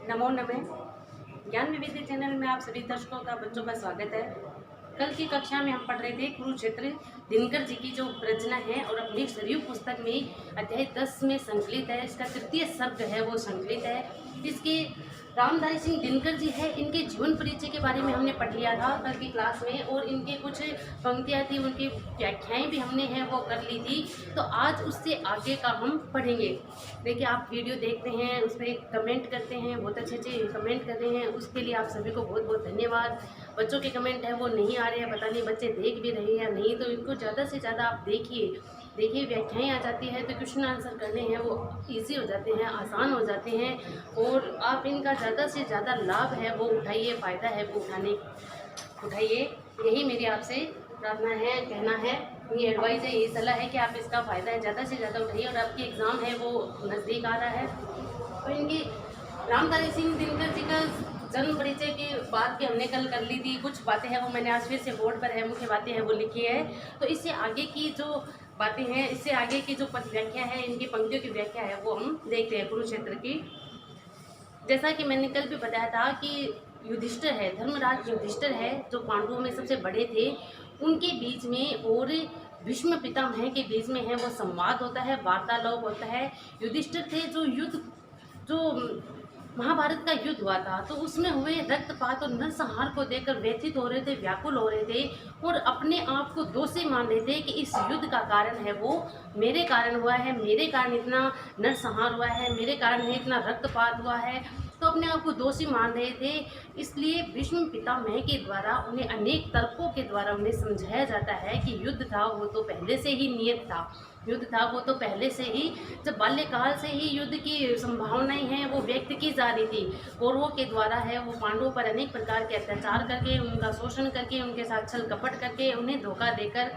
नमो नमः। ज्ञान विविधि चैनल में आप सभी दर्शकों का बच्चों का स्वागत है। कल की कक्षा में हम पढ़ रहे थे कुरुक्षेत्र दिनकर जी की जो रचना है और अपनी सरयू पुस्तक में अध्याय 10 में संकलित है। इसका तृतीय सर्ग है वो संकलित है। इसके रामधारी सिंह दिनकर जी है, इनके जीवन परिचय के बारे में हमने पढ़ लिया था कल की क्लास में, और इनके कुछ पंक्तियाँ थी, उनकी व्याख्याएं भी हमने हैं वो कर ली थी। तो आज उससे आगे का हम पढ़ेंगे। देखिए, आप वीडियो देखते हैं, उस पर कमेंट करते हैं, बहुत अच्छे अच्छे कमेंट कर रहे हैं, उसके लिए आप सभी को बहुत बहुत धन्यवाद। बच्चों के कमेंट है वो नहीं आ रहे हैं, पता नहीं बच्चे देख भी रहे हैं या नहीं, तो इनको ज़्यादा से ज़्यादा आप देखिए व्याख्याएं आ जाती है तो क्वेश्चन आंसर करने हैं वो इजी हो जाते हैं, आसान हो जाते हैं, और आप इनका ज़्यादा से ज़्यादा लाभ है वो उठाइए, फ़ायदा है वो उठाइए। यही मेरी आपसे प्रार्थना है, कहना है, ये एडवाइस है, ये सलाह है कि आप इसका फ़ायदा है ज़्यादा से ज़्यादा उठाइए। और आपकी एग्ज़ाम है वो नज़दीक आ रहा है। और इनकी रामधारी सिंह दिनकर जी का जन्म परिचय की बात भी हमने कल कर ली थी। कुछ बातें हैं वो मैंने आज फिर से बोर्ड पर है, मुख्य बातें हैं वो लिखी है। तो इससे आगे की जो बातें हैं, इससे आगे की जो पद व्याख्या है, इनकी पंक्तियों की व्याख्या है वो हम देखते हैं कुरुक्षेत्र की। जैसा कि मैंने कल भी बताया था कि युधिष्ठिर है, धर्मराज युधिष्ठिर है, जो पांडवों में सबसे बड़े थे, उनके बीच में और भीष्म पितामह के बीच में है वो संवाद होता है, वार्तालाप होता है। युधिष्ठिर थे जो महाभारत का युद्ध हुआ था, तो उसमें हुए रक्तपात और नरसंहार को देखकर व्यथित हो रहे थे, व्याकुल हो रहे थे, और अपने आप को दोषी मान रहे थे कि इस युद्ध का कारण है वो मेरे कारण हुआ है, मेरे कारण इतना नरसंहार हुआ है, मेरे कारण है इतना रक्तपात हुआ है, तो अपने आप को दोषी मान रहे थे। इसलिए भीष्म पितामह के द्वारा उन्हें अनेक तर्कों के द्वारा उन्हें समझाया जाता है कि युद्ध था वो तो पहले से ही नियत था, युद्ध था वो तो पहले से ही, जब बाल्यकाल से ही युद्ध की संभावनाएं हैं वो व्यक्त की जा रही थी। कौरवों के द्वारा है वो पांडवों पर अनेक प्रकार के अत्याचार करके, उनका शोषण करके, उनके साथ छल कपट करके, उन्हें धोखा देकर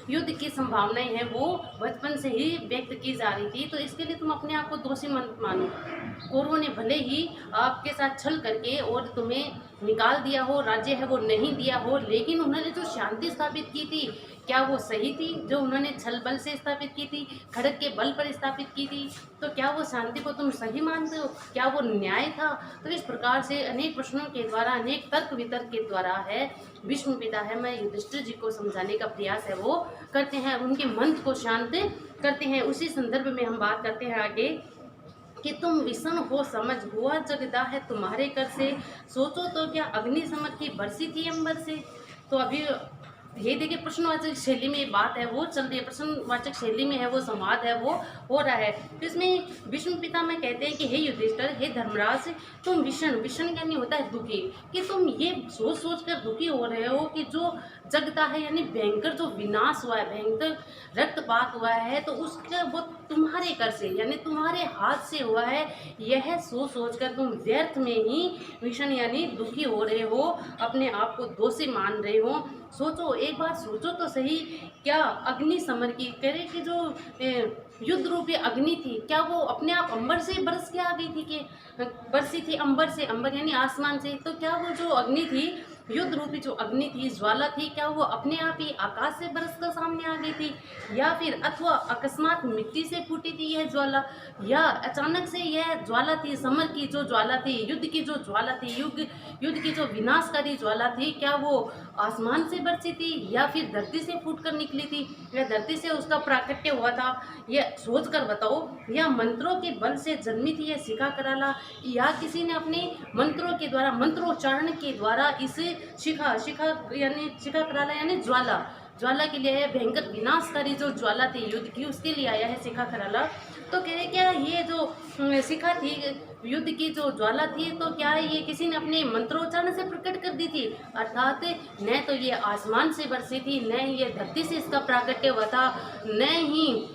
युद्ध की संभावनाएं हैं वो बचपन से ही व्यक्त की जा रही थी। तो इसके लिए तुम अपने आप को दोषी मत मानो। कौरवों ने भले ही आपके साथ छल करके और तुम्हें निकाल दिया हो, राज्य है वो नहीं दिया हो, लेकिन उन्होंने जो शांति स्थापित की थी, क्या वो सही थी? जो उन्होंने छल बल से स्थापित की थी, खड़ग के बल पर स्थापित की थी, तो क्या वो शांति को तुम सही मानते हो? क्या वो न्याय था? तो इस प्रकार से अनेक प्रश्नों के द्वारा, अनेक तर्क वितर्क के द्वारा है भीष्म पितामह युधिष्ठिर जी को समझाने का प्रयास है वो करते हैं, उनके मन को शांत करते हैं। उसी संदर्भ में हम बात करते हैं आगे कि तुम विषण हो समझ, हुआ जगदा है तुम्हारे कर से, सोचो तो क्या अग्नि समर की बरसी थी अंबर से। तो अभी ये देखिए, प्रश्नवाचक शैली में बात है वो चल रही है, प्रश्नवाचक शैली में है वो संवाद है वो हो रहा है। तो इसमें भीष्म पितामह कहते हैं कि हे युधिष्ठिर, हे धर्मराज, तुम विषण यानी होता है दुखी, कि तुम ये सोच सोच कर दुखी हो रहे हो कि जो जगता है यानी भयंकर जो विनाश हुआ है, भयंकर रक्तपात हुआ है, तो उसका वो तुम्हारे कर से यानी तुम्हारे हाथ से हुआ है। यह सोच सोच कर तुम व्यर्थ में ही विषण यानी दुखी हो रहे हो, अपने आप को दोषी मान रहे हो। सोचो, एक बार सोचो तो सही, क्या अग्नि समर की करे कि जो युद्ध रूपी अग्नि थी, क्या वो अपने आप अंबर से बरस के आ गई थी? कि बरसी थी अंबर से, अंबर यानी आसमान से, तो क्या वो जो अग्नि थी, युद्ध रूपी जो अग्नि थी, ज्वाला थी, क्या वो अपने आप ही आकाश से बरस कर सामने आ गई थी, या फिर अथवा अकस्मात मिट्टी से फूटी थी यह ज्वाला, या अचानक से यह ज्वाला थी, समर की जो ज्वाला थी, युद्ध की जो ज्वाला थी, युद्ध की जो विनाशकारी ज्वाला थी, क्या वो आसमान से बरसी थी या फिर धरती से फूट कर निकली थी, या धरती से उसका प्राकट्य हुआ था? यह सोच कर बताओ। या मंत्रों के बल से जन्मी थी यह शिखा कराला, या किसी ने अपने मंत्रों के द्वारा, मंत्रोच्चारण के द्वारा इस शिखा कराला यानी ज्वाला के लिए है, भयंकर विनाशकारी जो ज्वाला थी युद्ध की, उसके लिए आया है शिखा कराला। तो कह रहे क्या ये जो शिखा थी युद्ध की जो ज्वाला थी, तो क्या ये किसी ने अपने मंत्रोच्चारण से प्रकट कर दी थी? अर्थात न तो ये आसमान से बरसी थी, न ये धरती से इसका प्राकट्य हुआ था, न ही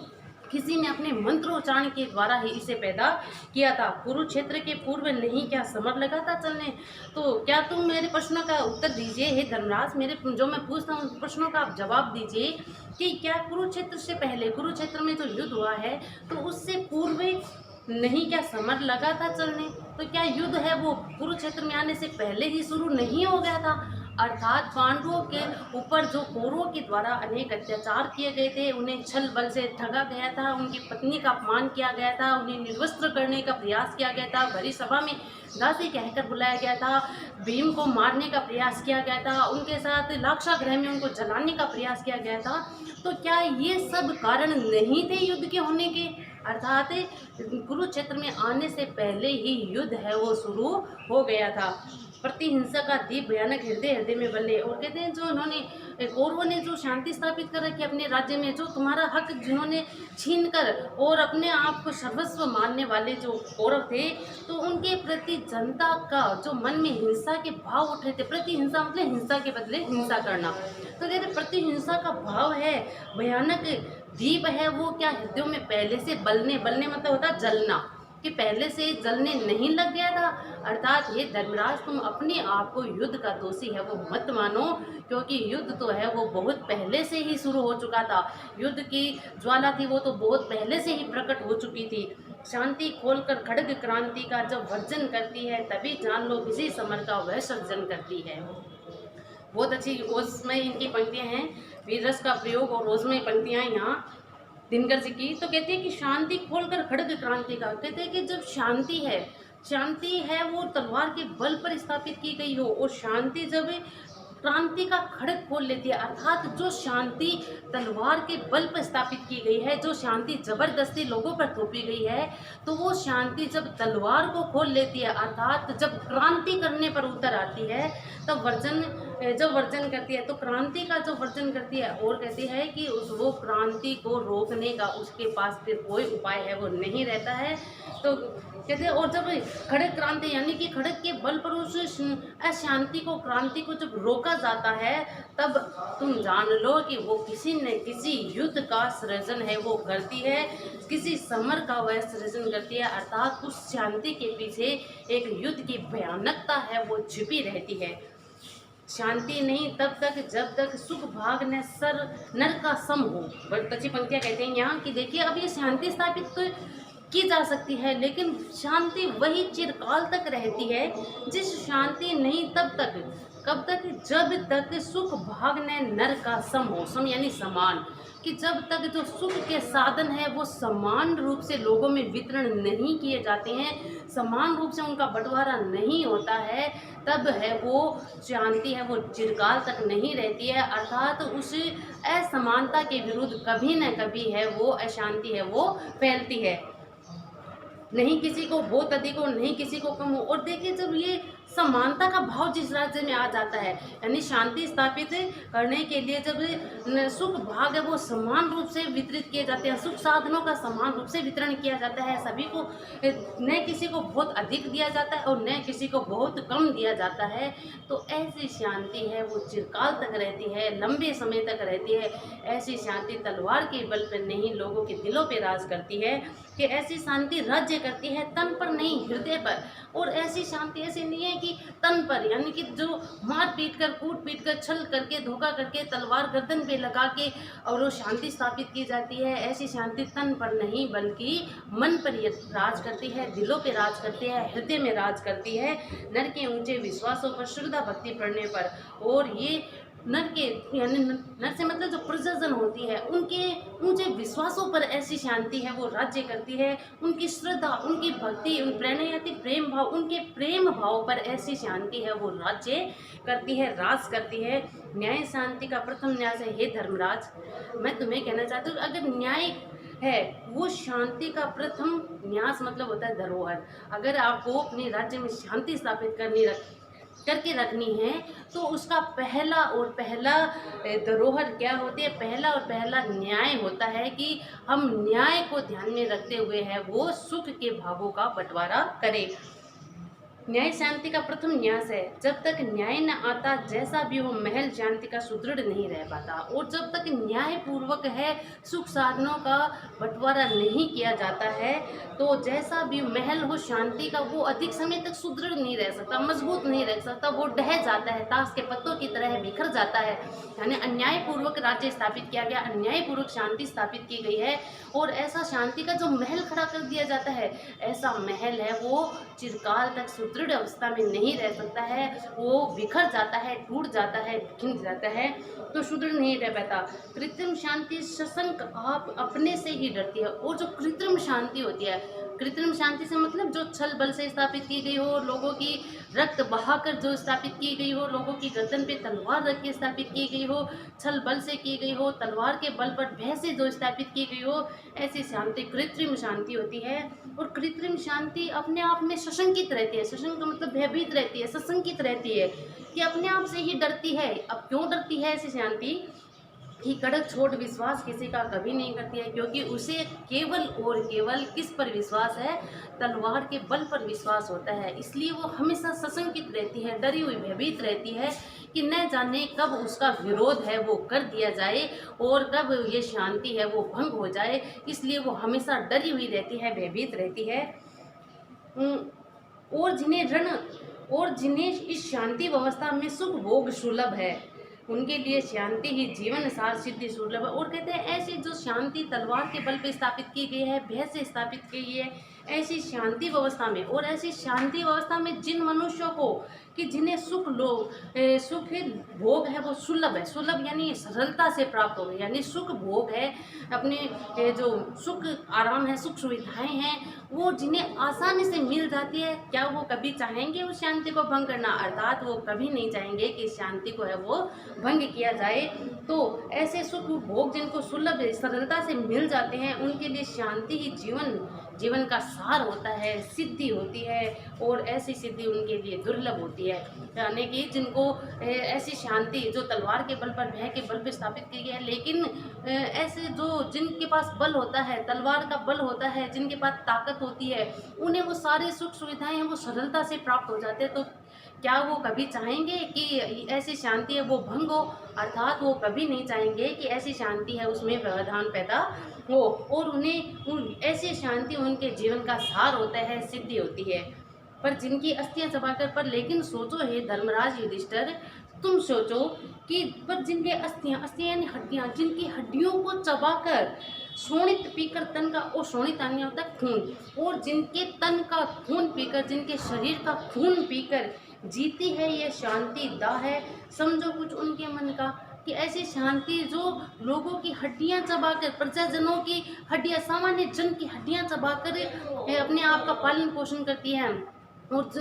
किसी ने अपने मंत्रोच्चारण के द्वारा ही इसे पैदा किया था। कुरुक्षेत्र के पूर्व नहीं क्या समर लगा था चलने? तो क्या तुम मेरे प्रश्नों का उत्तर दीजिए हे धर्मराज, मेरे जो मैं पूछता हूँ उन प्रश्नों का आप जवाब दीजिए कि क्या कुरुक्षेत्र से पहले, कुरुक्षेत्र में जो युद्ध हुआ है, तो उससे पूर्व नहीं क्या समर लगा था चलने? तो क्या युद्ध है वो कुरुक्षेत्र में आने से पहले ही शुरू नहीं हो गया था? अर्थात पांडवों के ऊपर जो कौरवों के द्वारा अनेक अत्याचार किए गए थे, उन्हें छल बल से ठगा गया था, उनकी पत्नी का अपमान किया गया था, उन्हें निर्वस्त्र करने का प्रयास किया गया था, भरी सभा में दासी कहकर बुलाया गया था, भीम को मारने का प्रयास किया गया था, उनके साथ लाक्षागृह में उनको जलाने का प्रयास किया गया था। तो क्या ये सब कारण नहीं थे युद्ध के होने के? अर्थात कुरुक्षेत्र में आने से पहले ही युद्ध है वो शुरू हो गया था। प्रतिहिंसा का दीप भयानक हृदय हृदय में बले। और कहते हैं जो उन्होंने कौरवों ने जो शांति स्थापित कर रखी अपने राज्य में, जो तुम्हारा हक जिन्होंने छीन कर और अपने आप को सर्वस्व मानने वाले जो कौरव थे, तो उनके प्रति जनता का जो मन में हिंसा के भाव उठ रहे थे। प्रतिहिंसा मतलब हिंसा के बदले हिंसा करना। तो कहते प्रतिहिंसा का भाव है, भयानक दीप है वो क्या हृदयों में पहले से बलने, बलने मतलब होता जलना, कि पहले से जलने नहीं लग गया था। अर्थात ये धर्मराज तुम अपने आप को युद्ध का दोषी है वो मत मानो, क्योंकि युद्ध तो है वो बहुत पहले से ही शुरू हो चुका था। युद्ध की ज्वाला थी वो तो बहुत पहले से ही प्रकट हो चुकी थी। शांति खोलकर खड्ग क्रांति का जब वर्जन करती है, तभी जान लो किसी समर का वह सर्जन करती है। बहुत अच्छी रोजमय इनकी पंक्तियां हैं, वीररस का प्रयोग और रोजमय पंक्तियां यहाँ दिनकर जी की। तो कहते हैं कि शांति खोलकर खड्ग क्रांति का, कहते हैं कि जब शांति है वो तलवार के बल पर स्थापित की गई हो, और शांति जब क्रांति का खड़ग खोल लेती है, अर्थात जो शांति तलवार के बल पर स्थापित की गई है, जो शांति जबरदस्ती लोगों पर थोपी गई है, तो वो शांति जब तलवार को खोल लेती है, अर्थात जब क्रांति करने पर उतर आती है, तब वर्जन करती है। तो क्रांति का जो वर्जन करती है, और कहती है कि वो क्रांति को रोकने का उसके पास फिर कोई उपाय है वो नहीं रहता है। तो कहते हैं, और जब खड़ग क्रांति यानी कि खड़ग के बल पर उस अशांति को, क्रांति को जब रोका जाता है, तब तुम जान लो कि वो किसी न किसी युद्ध का सृजन है वो करती है, किसी समर का वह सृजन करती है। अर्थात उस शांति के पीछे एक युद्ध की भयानकता है वो छिपी रहती है। शांति नहीं तब तक जब तक सुख भाग न सर नर का सम हो। बड़ी अच्छी पंक्तियां कहते हैं यहाँ कि देखिए, अब ये शांति स्थापित तो की जा सकती है, लेकिन शांति वही चिरकाल तक रहती है जिस शांति नहीं तब तक, कब तक, जब तक सुख भाग न नर का सम हो। सम यानी समान, कि जब तक जो सुख के साधन है वो समान रूप से लोगों में वितरण नहीं किए जाते हैं, समान रूप से उनका बंटवारा नहीं होता है, तब है वो शांति है वो चिरकाल तक नहीं रहती है। अर्थात उस असमानता के विरुद्ध कभी न कभी है वो अशांति है वो फैलती है। नहीं किसी को बहुत अधिक हो, नहीं किसी को कम हो। और देखिए, जब ये समानता का भाव जिस राज्य में आ जाता है, यानी शांति स्थापित करने के लिए जब सुख भाग है वो समान रूप से वितरित किए जाते हैं, सुख साधनों का समान रूप से वितरण किया जाता है, सभी को, न किसी को बहुत अधिक दिया जाता है और न किसी को बहुत कम दिया जाता है, तो ऐसी शांति है वो चिरकाल तक रहती है, लंबे समय तक रहती है। ऐसी शांति तलवार के बल पर नहीं, लोगों के दिलों पर राज करती है, कि ऐसी शांति राज्य करती है तन पर नहीं हृदय पर। और ऐसी शांति ऐसी नहीं है कि तन पर, यानी कि जो मार पीट कर, कूट पीट कर, छल करके, धोखा करके, तलवार गर्दन पे लगा के और वो शांति स्थापित की जाती है। ऐसी शांति तन पर नहीं बल्कि मन पर राज करती है, दिलों पे राज करती है, हृदय में राज करती है, नर के ऊंचे विश्वासों पर, श्रद्धा भक्ति पढ़ने पर। और ये नर के, यानी नर से मतलब जो प्रजनन होती है, उनके ऊंचे विश्वासों पर ऐसी शांति है वो राज्य करती है। उनकी श्रद्धा, उनकी भक्ति, उन प्रणयाति प्रेम भाव, उनके प्रेम भाव पर ऐसी शांति है वो राज्य करती है, राज करती है। न्याय शांति का प्रथम न्यास है। हे धर्मराज, मैं तुम्हें कहना चाहती हूँ, अगर न्याय है वो शांति का प्रथम न्यास मतलब होता है धरोहर। अगर आपको अपने राज्य में शांति स्थापित करके रखनी है, तो उसका पहला धरोहर क्या होती है, पहला और पहला न्याय होता है कि हम न्याय को ध्यान में रखते हुए है वो सुख के भागों का बंटवारा करें। न्याय शांति का प्रथम न्यास है। जब तक न्याय न आता, जैसा भी हो महल शांति का सुदृढ़ नहीं रह पाता। और जब तक न्याय पूर्वक है सुख साधनों का बंटवारा नहीं किया जाता है, तो जैसा भी महल हो शांति का, वो अधिक समय तक सुदृढ़ नहीं रह सकता, मजबूत नहीं रह सकता, वो ढह जाता है, ताश के पत्तों की तरह बिखर जाता है। यानी अन्यायपूर्वक राज्य स्थापित किया गया, अन्यायपूर्वक शांति स्थापित की गई है, और ऐसा शांति का जो महल खड़ा कर दिया जाता है, ऐसा महल है वो चिरकाल तक सुदृढ़ सुदृढ़ अवस्था में नहीं रह सकता है, वो बिखर जाता है, टूट जाता है, खिंच जाता है, तो सुदृढ़ नहीं रह पाता। कृत्रिम शांति सशंक आप अपने से ही डरती है। और जो कृत्रिम शांति होती है, कृत्रिम शांति से मतलब जो छल बल से स्थापित की गई हो, लोगों की रक्त बहाकर जो स्थापित की गई हो, लोगों की गर्दन पे तलवार रख के स्थापित की गई हो, छल बल से की गई हो, तलवार के बल पर भय से जो स्थापित की गई हो, ऐसी शांति कृत्रिम शांति होती है। और कृत्रिम शांति अपने आप में सशंकित रहती है। सशंक का मतलब भयभीत रहती है, सशंकित रहती है कि अपने आप से ही डरती है। अब क्यों डरती है ऐसी शांति? कि कड़क छोड़ विश्वास किसी का कभी नहीं करती है, क्योंकि उसे केवल और केवल किस पर विश्वास है? तलवार के बल पर विश्वास होता है। इसलिए वो हमेशा सशंकित रहती है, डरी हुई भयभीत रहती है कि न जाने कब उसका विरोध है वो कर दिया जाए और कब ये शांति है वो भंग हो जाए। इसलिए वो हमेशा डरी हुई रहती है, भयभीत रहती है। और जिन्हें इस शांति व्यवस्था में सुख भोग सुलभ है, उनके लिए शांति ही जीवन सार सिद्धि सुलभ है। और कहते हैं ऐसी जो शांति तलवार के बल पे स्थापित की गई है, भय से स्थापित की गई है, ऐसी शांति व्यवस्था में, और ऐसी शांति व्यवस्था में जिन मनुष्यों को कि जिन्हें सुख भोग है वो सुलभ है। सुलभ यानी सरलता से प्राप्त हो गए, यानी सुख भोग है, अपने जो सुख आराम है, सुख सुविधाएं हैं, वो जिन्हें आसानी से मिल जाती है, क्या वो कभी चाहेंगे उस शांति को भंग करना? अर्थात वो कभी नहीं चाहेंगे कि शांति को है वो भंग किया जाए। तो ऐसे सुख भोग जिनको सुलभ सरलता से मिल जाते हैं, उनके लिए शांति ही जीवन का सार होता है, सिद्धि होती है। और ऐसी सिद्धि उनके लिए दुर्लभ होती है, यानी कि जिनको ऐसी शांति जो तलवार के बल पर, भय के बल पर स्थापित की गई है, लेकिन ऐसे जो जिनके पास बल होता है, तलवार का बल होता है, जिनके पास ताकत होती है, उन्हें वो सारे सुख सुविधाएं हैं वो सरलता से प्राप्त हो जाते हैं। तो क्या वो कभी चाहेंगे कि ऐसी शांति है वो भंग हो? अर्थात वो कभी नहीं चाहेंगे कि ऐसी शांति है उसमें व्यवधान पैदा हो। और उन्हें ऐसी शांति उनके जीवन का सार होता है, सिद्धि होती है। पर जिनकी अस्थियां चबाकर, पर लेकिन सोचो हे धर्मराज युधिष्ठिर, तुम सोचो कि पर जिनके अस्थियां यानी हड्डियां, जिनकी हड्डियों को चबाकर शोणित पीकर तन का, और शोणित यानी होता है खून, और जिनके तन का खून पीकर, जिनके शरीर का खून पीकर जीती है ये शांति दाह है। समझो कुछ उनके मन का कि ऐसी शांति जो लोगों की हड्डियां चबाकर, प्रजाजनों की हड्डियां, सामान्य जन की हड्डियां चबाकर अपने आप का पालन पोषण करती है, और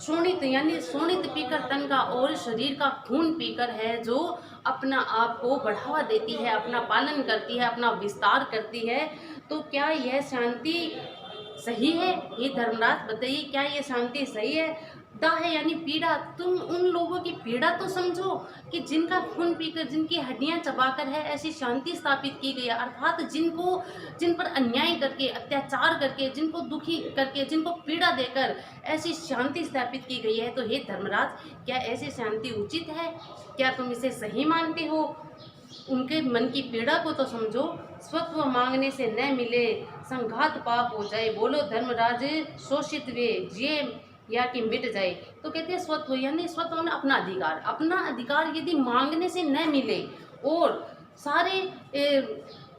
शोणित यानी शोणित पीकर तन का और शरीर का खून पीकर है, जो अपना आप को बढ़ावा देती है, अपना पालन करती है, अपना विस्तार करती है। तो क्या यह शांति सही है? ये धर्मराज बताइए, क्या ये शांति सही है? दाह है यानी पीड़ा। तुम उन लोगों की पीड़ा तो समझो कि जिनका खून पीकर, जिनकी हड्डियां चबाकर है ऐसी शांति स्थापित की गई है। अर्थात जिन पर अन्याय करके, अत्याचार करके, जिनको दुखी करके, जिनको पीड़ा देकर ऐसी शांति स्थापित की गई है। तो हे धर्मराज, क्या ऐसी शांति उचित है? क्या तुम इसे सही मानते हो? उनके मन की पीड़ा को तो समझो। स्वत्व मांगने से न मिले, संघात पाप हो जाए। बोलो धर्मराज, शोषित वे जिए या कि मिट जाए। तो कहते हैं स्वत्व यानी स्वत्व में अपना अधिकार यदि मांगने से न मिले और सारे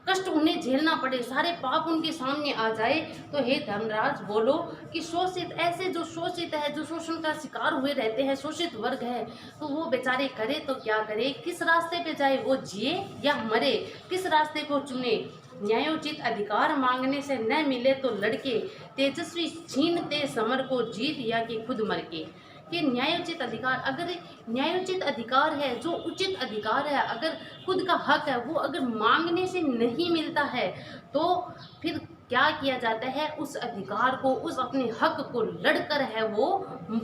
कष्ट उन्हें झेलना पड़े, सारे पाप उनके सामने आ जाए, तो हे धर्मराज बोलो कि शोषित, ऐसे जो शोषित है, जो शोषण का शिकार हुए रहते हैं, शोषित वर्ग है, तो वो बेचारे करे तो क्या करे? किस रास्ते पे जाए? वो जिए या मरे? किस रास्ते को चुने? न्यायोचित अधिकार मांगने से न मिले तो लड़के, तेजस्वी छीनते समर को जीत या कि खुद मर के। कि न्यायोचित अधिकार, अगर न्यायोचित अधिकार है, जो उचित अधिकार है, अगर खुद का हक है, वो अगर मांगने से नहीं मिलता है, तो फिर क्या किया जाता है? उस अधिकार को, उस अपने हक को लड़कर है वो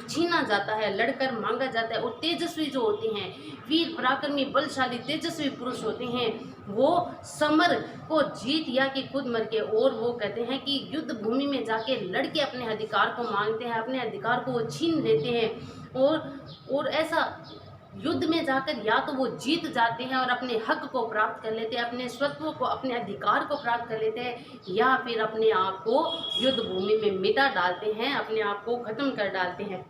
छीना जाता है, लड़कर मांगा जाता है। और तेजस्वी जो होते हैं, वीर पराक्रमी बलशाली तेजस्वी पुरुष होते हैं, वो समर को जीत या कि खुद मर के। और वो कहते हैं कि युद्ध भूमि में जाके लड़के अपने अधिकार को मांगते हैं, अपने अधिकार को वो छीन लेते हैं। और ऐसा युद्ध में जाकर या तो वो जीत जाते हैं और अपने हक को प्राप्त कर लेते हैं, अपने स्वत्व को, अपने अधिकार को प्राप्त कर लेते हैं, या फिर अपने आप को युद्ध भूमि में मिटा डालते हैं, अपने आप को खत्म कर डालते हैं।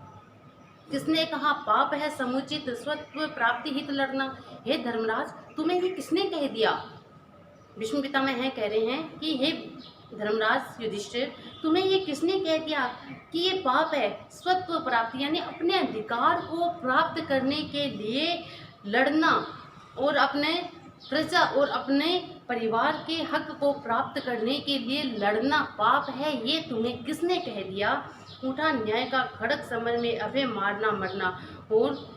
किसने कहा पाप है समुचित स्वत्व प्राप्ति हित लड़ना? हे धर्मराज, तुम्हें ये किसने कह दिया? भीष्म पितामह कह रहे हैं कि हे धर्मराज युधिष्ठिर, तुम्हें ये किसने कह दिया कि ये पाप है? स्वत्व प्राप्ति यानी अपने अधिकार को प्राप्त करने के लिए लड़ना और अपने प्रजा और अपने परिवार के हक को प्राप्त करने के लिए लड़ना पाप है, ये तुम्हें किसने कह दिया? उठा न्याय का खड़ग समर में अभय मारना मरना। और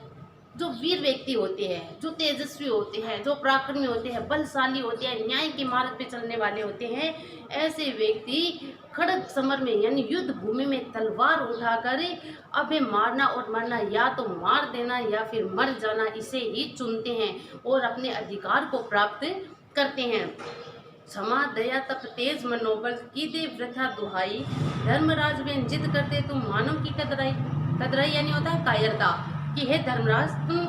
जो वीर व्यक्ति होते हैं, जो तेजस्वी होते हैं, जो पराक्रमी होते हैं, बलशाली होते हैं, न्याय के मार्ग पे चलने वाले होते हैं, ऐसे व्यक्ति खड़ग समर में यानी युद्ध भूमि में तलवार उठाकर अबे मारना और मरना, या तो मार देना या फिर मर जाना, इसे ही चुनते हैं और अपने अधिकार को प्राप्त करते हैं। क्षमा दया तप तेज मनोबल की दे वृथा दुहाई, धर्मराज में जिद करते तुम मानव की कतराई। कतराई यानी होता है कायरता, कि हे धर्मराज तुम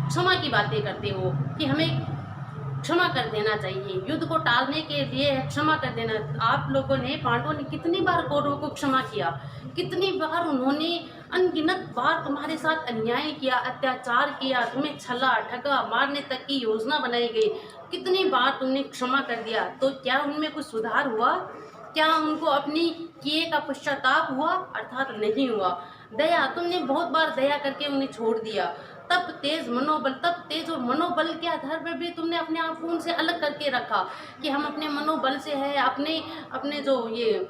क्षमा की बातें करते हो कि हमें क्षमा कर देना चाहिए, युद्ध को टालने के लिए क्षमा कर देना। आप लोगों ने, पांडवों ने कितनी बार कौरवों को क्षमा किया, कितनी बार उन्होंने अनगिनत बार तुम्हारे साथ अन्याय किया, अत्याचार किया, तुम्हें छला ठगा मारने तक की योजना बनाई गई, कितनी बार तुमने क्षमा कर दिया, तो क्या उनमें कुछ सुधार हुआ? क्या उनको अपनी किए का पश्चाताप हुआ? अर्थात नहीं हुआ। दया, तुमने बहुत बार दया करके उन्हें छोड़ दिया। तब तेज मनोबल, तब तेज और मनोबल के आधार पर भी तुमने अपने आप को उनसे अलग करके रखा कि हम अपने मनोबल से है, अपने अपने जो ये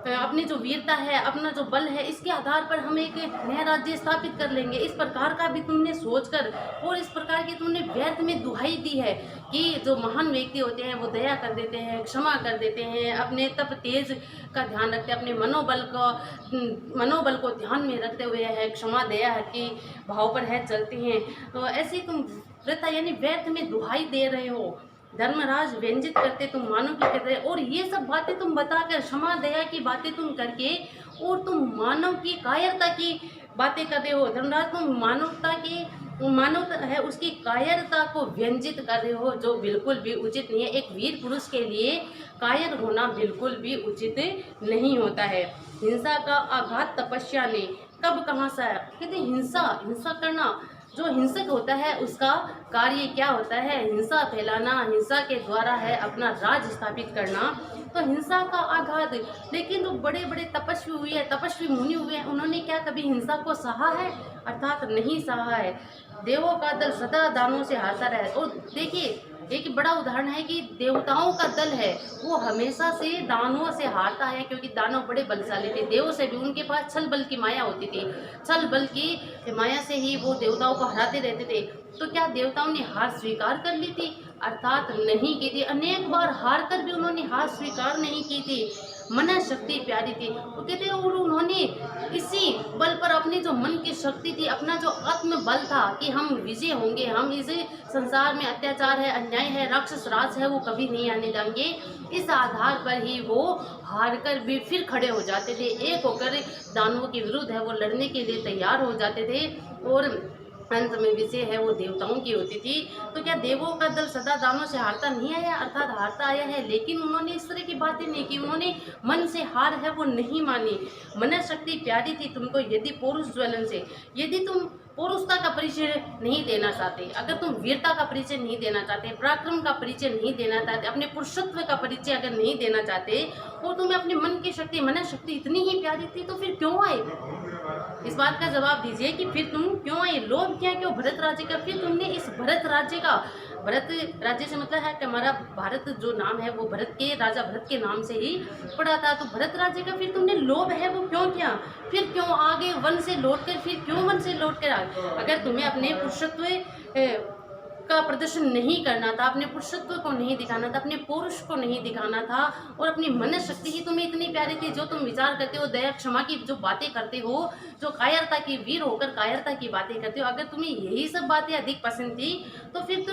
अपनी जो वीरता है, अपना जो बल है, इसके आधार पर हम एक नया राज्य स्थापित कर लेंगे। इस प्रकार का भी तुमने सोचकर और इस प्रकार की तुमने व्यर्थ में दुहाई दी है कि जो महान व्यक्ति होते हैं वो दया कर देते हैं, क्षमा कर देते हैं, अपने तप तेज का ध्यान रखते हैं, अपने मनोबल को ध्यान में रखते हुए है क्षमा दया के भाव पर है चलते हैं। तो ऐसी तुम वृथा यानी व्यर्थ में दुहाई दे रहे हो। धर्मराज व्यंजित करते तुम मानव की कहते, और ये सब बातें तुम बताकर, क्षमा दया की बातें तुम करके और तुम मानव की कायरता की बातें कर रहे हो। धर्मराज तुम मानवता है उसकी कायरता को व्यंजित कर रहे हो, जो बिल्कुल भी उचित नहीं है। एक वीर पुरुष के लिए कायर होना बिल्कुल भी उचित नहीं होता है। हिंसा का आघात तपस्या ने कब कहाँ सा है? कहते हिंसा करना, जो हिंसक होता है उसका कार्य क्या होता है? हिंसा फैलाना, हिंसा के द्वारा है अपना राज स्थापित करना, तो हिंसा का आघात। लेकिन जो बड़े बड़े तपस्वी हुए हैं, तपस्वी मुनि हुए हैं, उन्होंने क्या कभी हिंसा को सहा है? अर्थात नहीं सहा है। देवों का दल सदा दानों से हारता रहे। और देखिए एक बड़ा उदाहरण है कि देवताओं का दल है वो हमेशा से दानवों से हारता है, क्योंकि दानव बड़े बलशाली थे, देवों से भी उनके पास छल बल की माया होती थी, छल बल की माया से ही वो देवताओं को हराते रहते थे। तो क्या देवताओं ने हार स्वीकार कर ली थी? अर्थात नहीं की थी। अनेक बार हार कर भी उन्होंने हार स्वीकार नहीं की थी। मन शक्ति प्यारी थी, वो कहते और उन्होंने इसी बल पर अपनी जो मन की शक्ति थी, अपना जो आत्म बल था कि हम विजय होंगे, हम इस संसार में अत्याचार है, अन्याय है, राक्षस राज है वो कभी नहीं आने देंगे, इस आधार पर ही वो हार कर भी फिर खड़े हो जाते थे, एक होकर दानवों के विरुद्ध है वो लड़ने के लिए तैयार हो जाते थे। और अंत में विजय है वो देवताओं की होती थी। तो क्या देवों का दल सदा दानों से हारता नहीं आया? अर्थात हारता आया है, लेकिन उन्होंने इस तरह की बातें नहीं की, उन्होंने मन से हार है वो नहीं मानी। मन शक्ति प्यारी थी तुमको, यदि पौरुष ज्वलन से, यदि तुम पौरुषता का परिचय नहीं देना चाहते, अगर तुम वीरता का परिचय नहीं देना चाहते, पराक्रम का परिचय नहीं देना चाहते, अपने पुरुषत्व का परिचय अगर नहीं देना चाहते, और तुम्हें अपने मन की शक्ति, मन शक्ति इतनी ही प्यारी थी, तो फिर क्यों आए? इस बात का जवाब दीजिए कि फिर तुम क्यों आए? लोभ क्या क्यों भरत राज्य का? फिर तुमने इस भरत राज्य का, भरत राज्य से मतलब है कि हमारा भारत जो नाम है वो भरत के, राजा भरत के नाम से ही पड़ा था, तो भरत राज्य का फिर तुमने लोभ है वो क्यों किया? फिर क्यों आगे वन से लौट कर, फिर क्यों वन से लौट कर आ? अगर तुम्हें अपने पुरुषत्व का प्रदर्शन नहीं करना था, अपने पुरुषत्व को नहीं दिखाना था, अपने पौरुष को नहीं दिखाना था, और अपनी मन शक्ति ही तुम्हें इतनी प्यारी थी, जो तुम विचार करते हो, दया क्षमा की जो बातें करते हो, जो कायरता की, वीर होकर कायरता की बातें करते हो, अगर तुम्हें यही सब बातें अधिक पसंद थी, तो फिर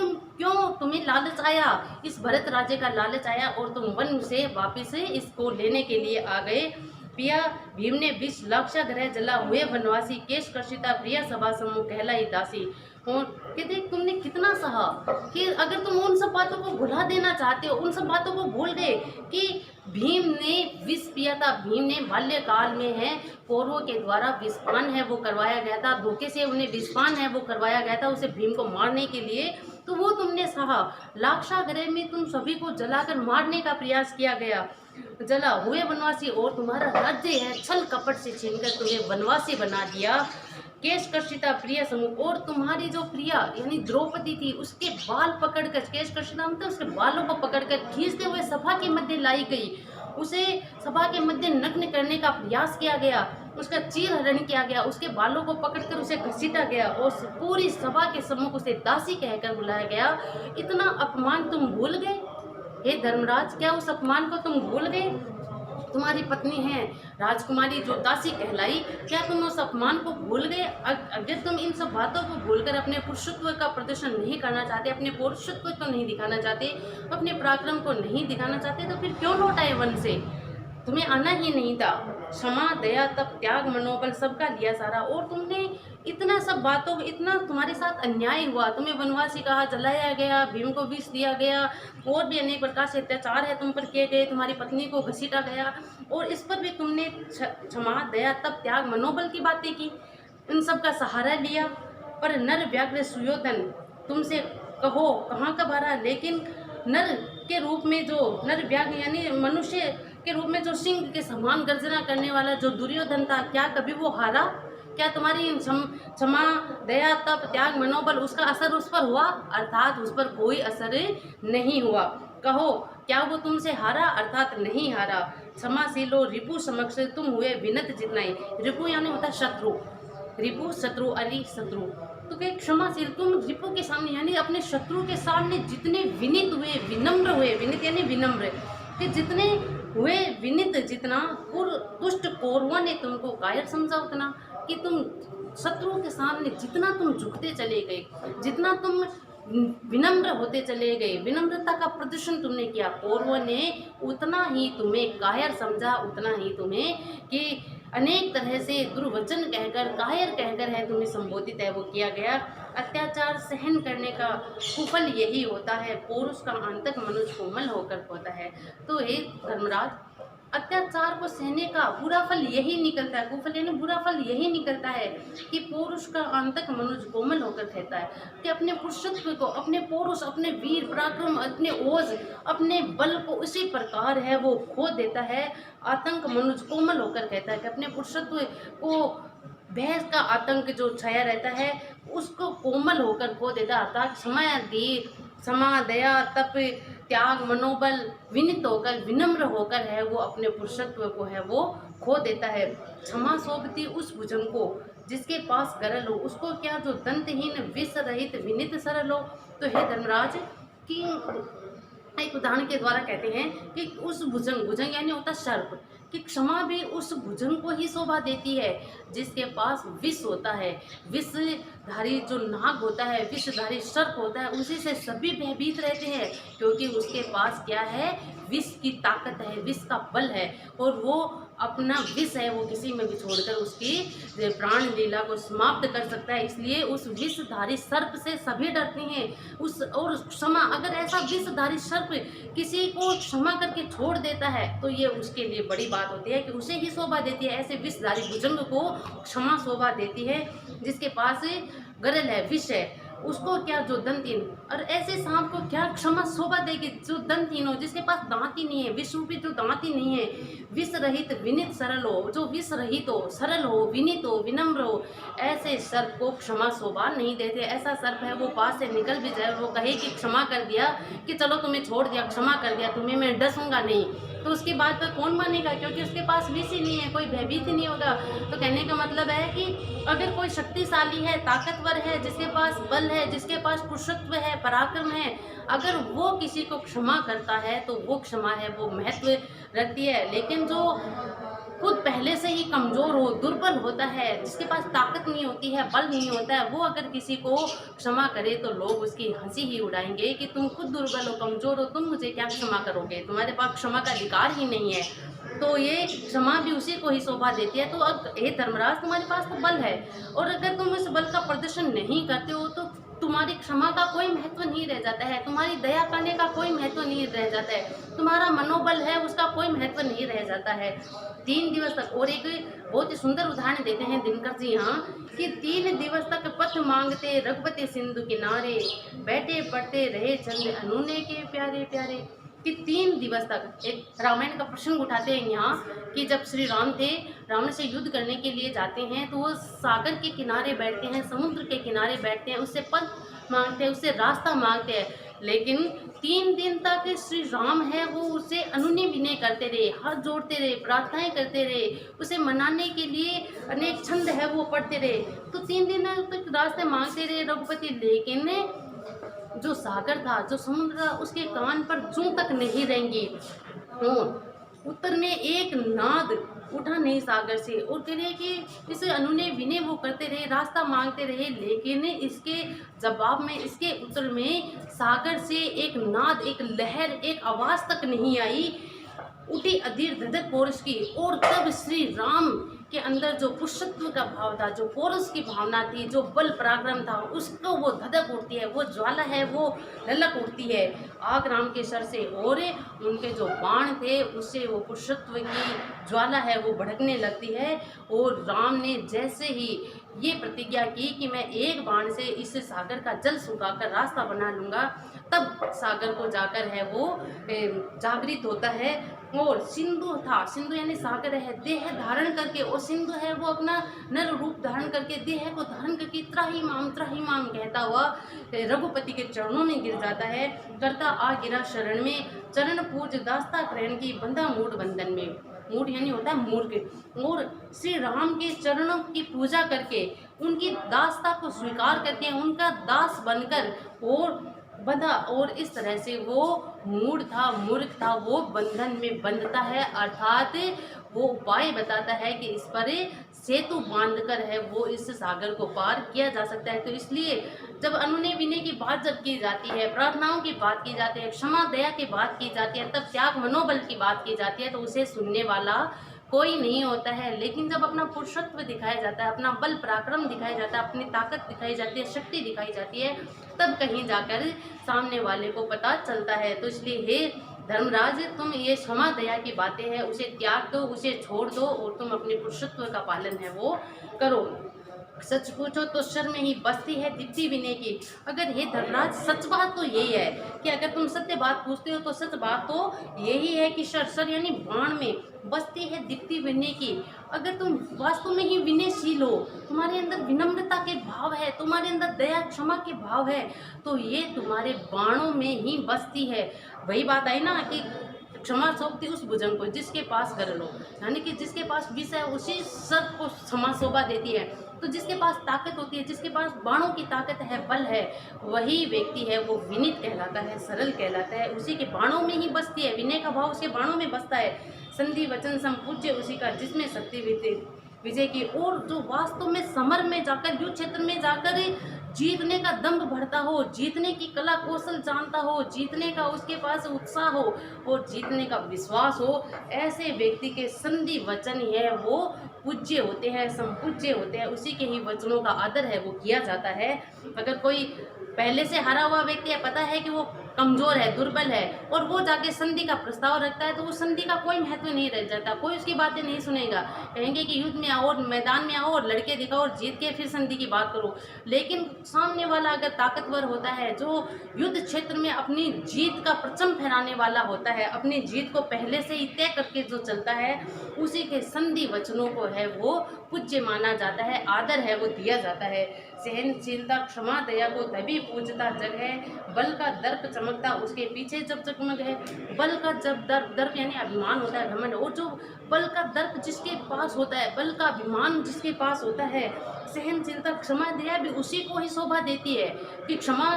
तुम्हें लालच आया, इस भरत राज्य का लालच आया, और तुम वन से वापिस इसको लेने के लिए आ गए। पिया भीम ने 20 लाख ग्रह जला, हुए वनवासी, केश कर्षिता प्रिया सभा समूह कहलाई दासी। और कहते तुमने कितना सहा, कि अगर तुम उन सब बातों को भुला देना चाहते हो, उन सब बातों को भूल गए कि भीम ने विष पिया था, भीम ने बाल्यकाल में है कौरवों के द्वारा विषपान है वो करवाया गया था, धोखे से उन्हें विषपान है वो करवाया गया था उसे भीम को मारने के लिए, तो वो तुमने सहा। लाक्षागृह में तुम सभी को जलाकर मारने का प्रयास किया गया, जला हुए वनवासी और तुम्हारा राज्य है छल कपट से छीनकर तुम्हें वनवासी बना दिया। केशकर्षिता प्रिय समूह और तुम्हारी जो प्रिया यानी द्रौपदी थी उसके बाल पकड़कर, केशकर्षिता मतलब उसके बालों को पकड़कर खींचते हुए सभा के मध्य लाई गई। उसे सभा के मध्य नग्न करने का प्रयास किया गया, उसका चीरहरण किया गया, उसके बालों को पकड़कर उसे घसीटा गया और पूरी सभा के सम्मुख उसे दासी कहकर बुलाया गया। इतना अपमान तुम भूल गए हे धर्मराज? क्या उस अपमान को तुम भूल गए? तुम्हारी पत्नी है राजकुमारी जो दासी कहलाई, क्या तुम उस अपमान को भूल गए? अगर तुम इन सब बातों को भूलकर अपने पुरुषत्व का प्रदर्शन नहीं करना चाहते, अपने पौरुषत्व को नहीं दिखाना चाहते, अपने पराक्रम को नहीं दिखाना चाहते, तो फिर क्यों लौट आए वन से? तुम्हें आना ही नहीं था। क्षमा, दया, तप, त्याग, मनोबल सबका लिया सारा, और तुमने इतना सब बातों, इतना तुम्हारे साथ अन्याय हुआ, तुम्हें वनवासी कहा, जलाया गया, भीम को विष दिया गया, और भी अनेक प्रकार से अत्याचार है तुम पर किए गए, तुम्हारी पत्नी को घसीटा गया, और इस पर भी तुमने क्षमा, दया, तप, त्याग, मनोबल की बातें की, इन सब का सहारा लिया। पर नर व्याघ्र सुयोधन, तुमसे कहो कहाँ का भरा, लेकिन नर के रूप में जो नर व्याघ्र यानी मनुष्य के रूप में जो सिंह के समान गर्जना करने वाला जो दुर्योधन था, क्या कभी वो हारा? क्या तुम्हारी क्षमा, दया, तप, त्याग, मनोबल उसका असर उस पर हुआ? अर्थात उस पर कोई असर नहीं हुआ। कहो क्या वो तुमसे हारा? अर्थात नहीं हारा। क्षमाशीलो रिपु समक्ष तुम हुए विनत जितनाई। रिपु यानी होता है शत्रु, रिपु शत्रु, अरि शत्रु, तो क्या क्षमाशील तुम रिपु के सामने यानी अपने शत्रु के सामने जितने विनित हुए, विनम्र हुए, विनित यानी विनम्र, कि जितने हुए विनित, जितना दुष्ट कौरवों ने तुमको कायर समझा उतना, कि तुम शत्रु के सामने जितना तुम झुकते चले गए, जितना तुम विनम्र होते चले गए, विनम्रता का प्रदर्शन तुमने किया, कौरवों ने उतना ही तुम्हें कायर समझा, उतना ही तुम्हें कि अनेक तरह से दुर्वचन कहकर, कायर कहकर है तुम्हें संबोधित है वो किया गया। अत्याचार सहन करने का कुफल यही होता है, पौरुष का आंतक मनुष्य कोमल होकर होता है। तो हे धर्मराज, अत्याचार को सहने का बुरा फल यही निकलता है, कुफल यानी बुरा फल यही निकलता है कि पौरुष का आंतक मनुष्य कोमल होकर कहता है कि अपने पुरुषत्व को, अपने पौरुष, अपने वीर पराक्रम, अपने ओज, अपने बल को उसी प्रकार है वो खो देता है। आतंक मनुष्य कोमल होकर कहता है कि अपने पुरुषत्व को भैंस का आतंक जो छाया रहता है उसको कोमल होकर खो देता है। अर्थात क्षमा, दया, तप, त्याग, मनोबल, विनित होकर, विनम्र होकर है वो अपने पुरुषत्व को है वो खो देता है। क्षमा शोभती उस भुजंग को जिसके पास गरल हो, उसको क्या जो दंतहीन विष रहित विनित सरल हो। तो हे धर्मराज कि एक उदाहरण के द्वारा कहते हैं कि उस भुजंग, भुजंग यानी होता सर्प, कि क्षमा भी उस भुजंग को ही शोभा देती है जिसके पास विष होता है, विषधारी जो नाग होता है, विषधारी सर्प होता है, उसी से सभी भयभीत रहते हैं, क्योंकि उसके पास क्या है, विष की ताकत है, विष का बल है, और वो अपना विष है वो किसी में भी छोड़कर उसकी प्राण लीला को समाप्त कर सकता है। इसलिए उस विषधारी सर्प से सभी डरते हैं। उस और क्षमा, अगर ऐसा विषधारी सर्प किसी को क्षमा करके छोड़ देता है तो ये उसके लिए बड़ी बात होती है कि उसे ही शोभा देती है। ऐसे विषधारी भुजंग को क्षमा शोभा देती है जिसके पास गरल है, विष है, उसको क्या जो दंतहीन, और ऐसे सांप को क्या क्षमा शोभा देगी जो दंतहीन हो, जिसके पास दांत ही नहीं है, विष रूपी जो दांत ही नहीं है, विष रहित विनित सरल हो, जो विष रहित हो, सरल हो, विनित हो, विनम्र हो, ऐसे सर्प को क्षमा शोभा नहीं देते। ऐसा सर्प है वो पास से निकल भी जाए, वो कहे कि क्षमा कर दिया, कि चलो तुम्हें छोड़ दिया, क्षमा कर दिया, तुम्हें मैं डसूंगा नहीं, तो उसकी बात पर कौन मानेगा, क्योंकि उसके पास विष ही नहीं है, कोई भयभीत ही नहीं होगा। तो कहने का मतलब है कि अगर कोई शक्तिशाली है, ताकतवर है, जिसके पास बल है, जिसके पास पुरुषत्व है, पराक्रम है, अगर वो किसी को क्षमा करता है तो वो क्षमा है वो महत्व रखती है। लेकिन जो खुद पहले से ही कमज़ोर हो, दुर्बल होता है, जिसके पास ताकत नहीं होती है, बल नहीं होता है, वो अगर किसी को क्षमा करे तो लोग उसकी हंसी ही उड़ाएंगे कि तुम खुद दुर्बल हो, कमज़ोर हो, तुम मुझे क्या क्षमा करोगे, तुम्हारे पास क्षमा का अधिकार ही नहीं है। तो ये क्षमा भी उसी को ही शोभा देती है। तो अब हे धर्मराज, तुम्हारे पास तो बल है, और अगर तुम इस बल का प्रदर्शन नहीं करते हो तो तुम्हारी क्षमा का कोई महत्व नहीं रह जाता है, तुम्हारी दया करने का कोई महत्व नहीं रह जाता है, तुम्हारा मनोबल है उसका कोई महत्व नहीं रह जाता है। 3 दिवस तक, और एक बहुत ही सुंदर उदाहरण देते हैं दिनकर जी यहाँ, कि 3 दिवस तक पथ मांगते रघुपति सिंधु किनारे, बैठे पढ़ते रहे चंद अनूने के प्यारे प्यारे। कि 3 दिवस तक एक रामायण का प्रसंग उठाते हैं यहाँ कि जब श्री राम थे, रावण से युद्ध करने के लिए जाते हैं तो वो सागर के किनारे बैठते हैं, समुद्र के किनारे बैठते हैं, उससे पथ मांगते हैं, उससे रास्ता मांगते हैं। लेकिन 3 दिन तक श्री राम है वो उसे अनुनय विनय करते रहे, हाथ जोड़ते रहे, प्रार्थनाएं करते रहे, उसे मनाने के लिए अनेक छंद है वो पढ़ते रहे। तो 3 दिन तक रास्ते मांगते रहे रघुपति, लेकिन जो सागर था, जो समुद्र था, उसके कान पर जूं तक नहीं रेंगी और उत्तर में एक नाद उठा नहीं सागर से। और कह रहे कि इसे अनुनय विनय वो करते रहे, रास्ता मांगते रहे, लेकिन इसके जवाब में, इसके उत्तर में सागर से एक नाद, एक लहर, एक आवाज तक नहीं आई। उठी अधीर धधक पौरुष की। और तब श्री राम के अंदर जो पुरुषत्व का भाव था, जो पौरुष की भावना थी, जो बल पराक्रम था, उसको वो धधक उठती है, वो ज्वाला है वो ललक उठती है आग राम के सर से। और उनके जो बाण थे उससे वो पुरुषत्व की ज्वाला है वो भड़कने लगती है। और राम ने जैसे ही ये प्रतिज्ञा की कि मैं एक बाण से इस सागर का जल सुखाकर रास्ता बना लूँगा, तब सागर को जाकर है वो जागृत होता है। और सिंधु था, सिंधु यानी सागर है, देह धारण करके, और सिंधु है वो अपना नर रूप धारण करके, देह को धारण करके त्राही माम कहता हुआ रघुपति के चरणों में गिर जाता है। करता आ गिरा शरण में, चरण पूज दास्ता ग्रहण की, बंधा मूढ़ बंधन में। मूढ़ यानी होता है मूर्ख। और श्री राम के चरणों की पूजा करके, उनकी दासता को स्वीकार करके, उनका दास बनकर और बंधा, और इस तरह से वो मूढ़ था, मूर्ख था, वो बंधन में बंधता है। अर्थात वो उपाय बताता है कि इस पर सेतु बांधकर है वो इस सागर को पार किया जा सकता है। तो इसलिए जब अनुनय विनय की बात जब की जाती है, प्रार्थनाओं की बात की जाती है, क्षमा दया की बात की जाती है, तब त्याग मनोबल की बात की जाती है, तो उसे सुनने वाला कोई नहीं होता है। लेकिन जब अपना पुरुषत्व दिखाया जाता है, अपना बल पराक्रम दिखाया जाता है, अपनी ताकत दिखाई जाती है, शक्ति दिखाई जाती है, तब कहीं जाकर सामने वाले को पता चलता है। तो इसलिए हे धर्मराज, तुम ये क्षमा दया की बातें हैं उसे त्याग दो, उसे छोड़ दो, और तुम अपने पुरुषत्व का पालन है वो करो। सच पूछो तो शर में ही बसती है दीप्ति विनय की। अगर हे धर्मराज, सच बात तो यही है कि अगर तुम सत्य बात पूछते हो तो सच बात तो यही है कि शर यानी बाण में बसती है दीप्ति विनय की। अगर तुम वास्तव में ही विनयशील हो, तुम्हारे अंदर विनम्रता के भाव है, तुम्हारे अंदर दया क्षमा के भाव है, तो ये तुम्हारे बाणों में ही बसती है। वही बात आई ना कि क्षमा सौंपती उस भुजंग को जिसके पास गरल हो, यानी कि जिसके पास विष है उसी सर को क्षमा शोभा देती है। तो जिसके पास ताकत होती है, जिसके पास बाणों की ताकत है, बल है, वही व्यक्ति है वो विनीत कहलाता है, सरल कहलाता है, उसी के बाणों में ही बसती है, विनय का भाव उसके बाणों में बसता है। संधि वचन संपूज्य उसी का जिसमें शक्ति विजय की। और जो वास्तव में समर में जाकर, युद्ध क्षेत्र में जाकर जीतने का दम्भ बढ़ता हो, जीतने की कला कौशल जानता हो, जीतने का उसके पास उत्साह हो और जीतने का विश्वास हो, ऐसे व्यक्ति के संधि वचन ही है वो पूज्य होते हैं, संपूज्य होते हैं, उसी के ही वचनों का आदर है वो किया जाता है। अगर कोई पहले से हारा हुआ व्यक्ति है, पता है कि वो कमजोर है, दुर्बल है, और वो जाके संधि का प्रस्ताव रखता है, तो उस संधि का कोई महत्व नहीं रह जाता, कोई उसकी बातें नहीं सुनेगा। कहेंगे कि युद्ध में आओ और मैदान में आओ और लड़के दिखाओ और जीत के फिर संधि की बात करो। लेकिन सामने वाला अगर ताकतवर होता है, जो युद्ध क्षेत्र में अपनी जीत का परचम फहराने वाला होता है, अपनी जीत को पहले से ही तय करके जो चलता है, उसी के संधि वचनों को है वो पूज्य माना जाता है, आदर है वो दिया जाता है। सहनशीलता क्षमा दया को तभी पूजता जग है, बल का दर्प चमकता उसके पीछे जब चमक है। बल का जब दर्प यानी अभिमान होता है, घमंड, और जो बल का दर्प जिसके पास होता है, बल का अभिमान जिसके पास होता है, सहनशीलता क्षमा दया भी उसी को ही शोभा देती है कि क्षमा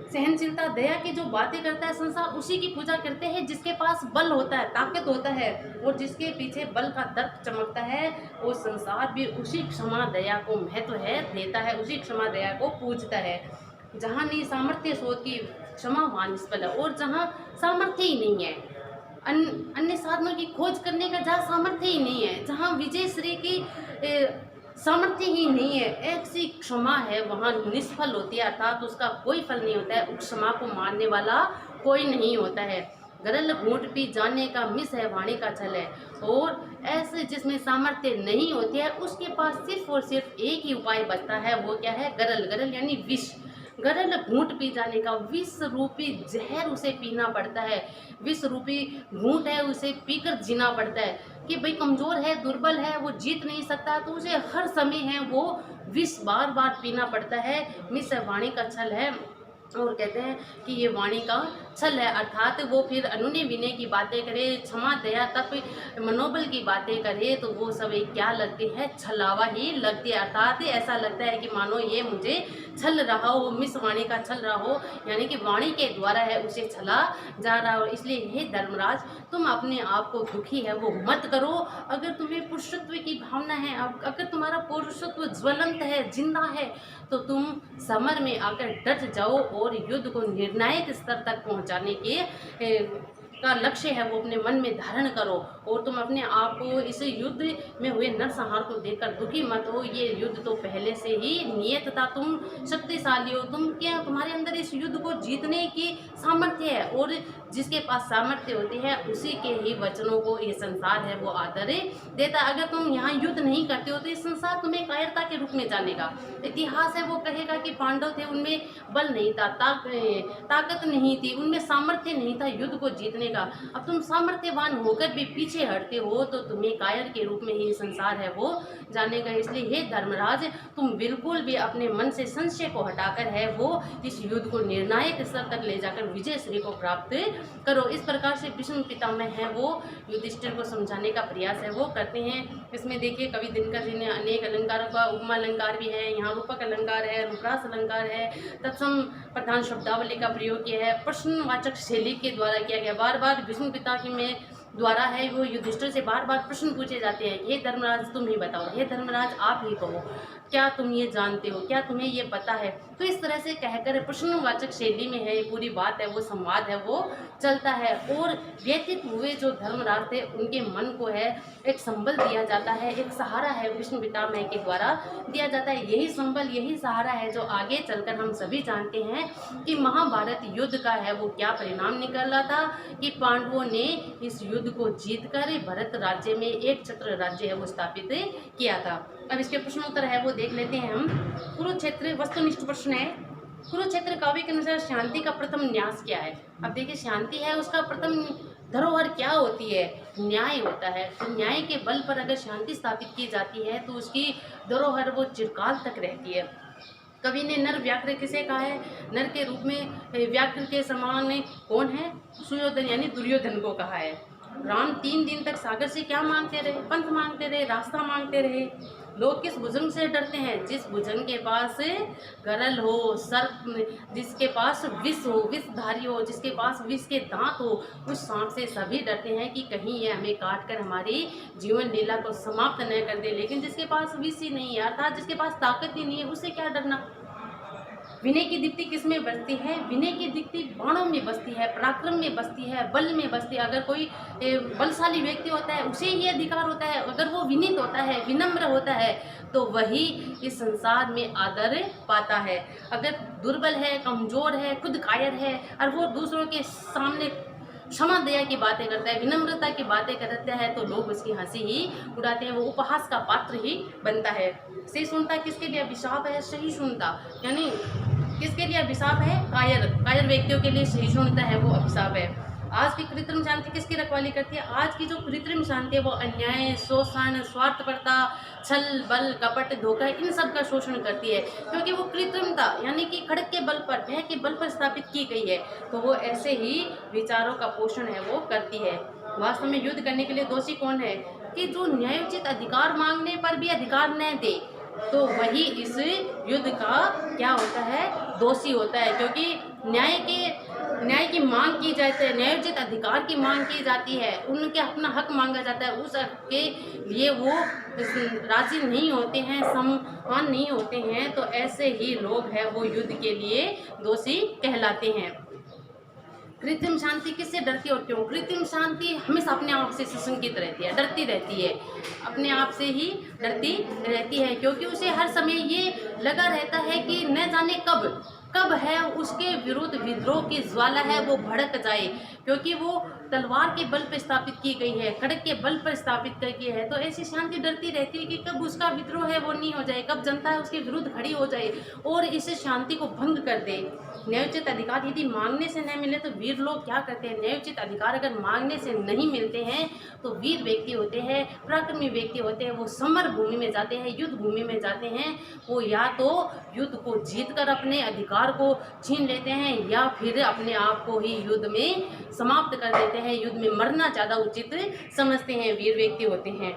सहनशीलता दया की जो बातें करता है संसार, उसी की पूजा करते हैं जिसके पास बल होता है, ताकत होता है, और जिसके पीछे बल का दर्प चमकता है, वो संसार भी उसी क्षमा दया को महत्व है देता है, उसी क्षमा दया को पूजता है। जहाँ नहीं सामर्थ्य सोच की क्षमा वहाँ निष्फल है, और जहाँ सामर्थ्य ही नहीं है, अन्य साधनों की खोज करने का जहाँ सामर्थ्य ही नहीं है, जहाँ विजय श्री की सामर्थ्य ही नहीं है, ऐसी क्षमा है वहाँ निष्फल होती है, अर्थात उसका कोई फल नहीं होता है, उस क्षमा को मानने वाला कोई नहीं होता है। गरल घूंट पी जाने का मिस है वाणी का छल है, और ऐसे जिसमें सामर्थ्य नहीं होती है उसके पास सिर्फ और सिर्फ एक ही उपाय बचता है, वो क्या है? गरल। गरल यानी विष। गरल घूंट पी जाने का, विष रूपी जहर उसे पीना पड़ता है, विष रूपी घूंट है उसे पीकर जीना पड़ता है। कि भाई कमज़ोर है, दुर्बल है, वो जीत नहीं सकता, तो उसे हर समय है वो विष बार बार पीना पड़ता है। मिस वाणी का छल है, और कहते हैं कि ये वाणी का छल है, अर्थात वो फिर अनुनय विनय की बातें करे, क्षमा दया तप मनोबल की बातें करे, तो वो सब एक क्या लगती है, छलावा ही लगती है। अर्थात ऐसा लगता है कि मानो ये मुझे छल रहा हो, मिस वाणी का छल रहा हो, यानी कि वाणी के द्वारा है उसे छला जा रहा हो। इसलिए हे धर्मराज, तुम अपने आप को दुखी है वो मत करो। अगर तुम्हें पुरुषत्व की भावना है, अगर तुम्हारा पुरुषत्व ज्वलंत है, जिंदा है, तो तुम समर में आकर डट जाओ और युद्ध को निर्णायक स्तर तक पहुंचाने के का लक्ष्य है वो अपने मन में धारण करो। और तुम अपने आप को इस युद्ध में हुए नरसंहार को देखकर दुखी मत हो। ये युद्ध तो पहले से ही नियत था, तुम शक्तिशाली हो, तुम क्या, तुम्हारे अंदर इस युद्ध को जीतने की सामर्थ्य है, और जिसके पास सामर्थ्य होती है उसी के ही वचनों को ये संसार है वो आदर देता। अगर तुम यहाँ युद्ध नहीं करते हो तो इस संसार तुम्हें कायरता के रूप में जानेगा। इतिहास है वो कहेगा कि पांडव थे, उनमें बल नहीं था, ताकत नहीं थी, उनमें सामर्थ्य नहीं था युद्ध को जीतने का। अब तुम सामर्थ्यवान होकर भी पीछे हटते हो तो तुम्हें कायर के रूप में ही संसार है वो जानेगा। इसलिए हे धर्मराज, तुम बिल्कुल भी अपने मन से संशय को हटाकर है वो इस युद्ध को निर्णायक स्तर तक ले जाकर विजय श्री को प्राप्त करो। इस प्रकार से भीष्म पितामह है वो युधिष्ठिर को समझाने का प्रयास है वो करते हैं। इसमें देखिए कवि दिनकर जी ने अनेक अलंकारों का, उपमा अलंकार भी है, यहाँ रूपक अलंकार है, अनुप्रास अलंकार है, तत्सम प्रधान शब्दावली का प्रयोग किया है, प्रश्नवाचक शैली के द्वारा किया गया। बार बार भीष्म पिता की में द्वारा है वो युधिष्ठिर से बार बार प्रश्न पूछे जाते हैं, हे धर्मराज तुम ही बताओ, हे धर्मराज आप ही कहो, क्या तुम ये जानते हो, क्या तुम्हें ये पता है। तो इस तरह से कहकर प्रश्नवाचक शैली में है ये पूरी बात है वो संवाद है वो चलता है। और व्यतीत हुए जो धर्मराज थे उनके मन को है एक संबल दिया जाता है, एक सहारा है विष्णु पितामह के द्वारा दिया जाता है। यही संबल, यही सहारा है जो आगे चलकर हम सभी जानते हैं कि महाभारत युद्ध का है वो क्या परिणाम निकला था कि पांडवों ने इस युद्ध को जीतकर भरत राज्य में एक छत्र राज्य है वो स्थापित किया था। अब इसके प्रश्नोत्तर है वो देख लेते हैं हम। कुरुक्षेत्र वस्तुनिष्ठ प्रश्न है। कुरुक्षेत्र काव्य के अनुसार शांति का प्रथम न्यास क्या है। अब देखिए शांति है उसका प्रथम धरोहर क्या होती है, न्याय होता है। तो न्याय के बल पर अगर शांति स्थापित की जाती है तो उसकी धरोहर वो चिरकाल तक रहती है। कवि ने नर व्याघ्र किसे कहा है, नर के रूप में व्याघ्र के समान कौन है, सुयोधन यानी दुर्योधन को कहा है। राम 3 दिन तक सागर से क्या मांगते रहे, पंथ मांगते रहे, रास्ता मांगते रहे। लोग किस भुजंग से डरते हैं, जिस भुजंग के पास गरल हो, सर्प, जिसके पास विष हो, विषधारी हो, जिसके पास विष के दांत हो, उस सांप से सभी डरते हैं कि कहीं ये हमें काट कर हमारी जीवन लीला को समाप्त न कर दे। लेकिन जिसके पास विष ही नहीं है, अर्थात जिसके पास ताकत ही नहीं है, उससे क्या डरना। विनय की दीप्ति किस में बसती है, विनय की दीप्ति बाणों में बसती है, पराक्रम में बसती है, बल में बसती है। अगर कोई बलशाली व्यक्ति होता है उसे ये अधिकार होता है, अगर वो विनीत होता है, विनम्र होता है, तो वही इस संसार में आदर पाता है। अगर दुर्बल है, कमजोर है, खुद कायर है और वो दूसरों के सामने क्षमा दया की बातें करता है, विनम्रता की बातें करता है, तो लोग उसकी हंसी ही उड़ाते हैं, वो उपहास का पात्र ही बनता है। सहिष्णुता किसके लिए अभिशाप है, सहिष्णुता यानी किसके लिए अभिशाप है, कायर व्यक्तियों के लिए सहिष्णुता है वो अभिशाप है। आज की कृत्रिम शांति किसकी रखवाली करती है, आज की जो कृत्रिम शांति है वो अन्याय, शोषण, स्वार्थपरता, छल, बल, कपट, धोखा, इन सब का शोषण करती है। क्योंकि वो कृत्रिमता यानी कि खड़क के बल पर, भय के बल पर स्थापित की गई है, तो वो ऐसे ही विचारों का पोषण है वो करती है। वास्तव में युद्ध करने के लिए दोषी कौन है, कि जो न्यायोचित अधिकार मांगने पर भी अधिकार न दे, तो वही इस युद्ध का क्या होता है, दोषी होता है। क्योंकि न्याय की मांग की जाती है, न्यायोचित अधिकार की मांग की जाती है, उनके अपना हक मांगा जाता है, उस हक के लिए वो राजी नहीं होते हैं, सम्मान नहीं होते हैं, तो ऐसे ही लोग हैं वो युद्ध के लिए दोषी कहलाते हैं। कृत्रिम शांति किससे डरती है और क्यों, कृत्रिम शांति हमेशा अपने आप से सुसंकित रहती है, डरती रहती है, अपने आप से ही डरती रहती है। क्योंकि उसे हर समय ये लगा रहता है कि न जाने कब है उसके विरुद्ध विद्रोह की ज्वाला है वो भड़क जाए। क्योंकि वो तलवार के बल पर स्थापित की गई है, खड़ग के बल पर स्थापित की है, तो ऐसी शांति डरती रहती है कि कब उसका विद्रोह है वो नहीं हो जाए, कब जनता है उसके विरुद्ध खड़ी हो जाए और इस शांति को भंग कर दे। न्यायोचित अधिकार यदि मांगने से न मिले तो वीर लोग क्या करते हैं, न्यायोचित अधिकार अगर मांगने से नहीं मिलते हैं तो वीर व्यक्ति होते हैं, पराक्रमी व्यक्ति होते हैं, वो समर भूमि में जाते हैं, युद्ध भूमि में जाते हैं। वो या तो युद्ध को जीत कर अपने अधिकार को छीन लेते हैं या फिर अपने आप को ही युद्ध में समाप्त कर देते हैं, युद्ध में मरना ज़्यादा उचित समझते हैं, वीर व्यक्ति होते हैं।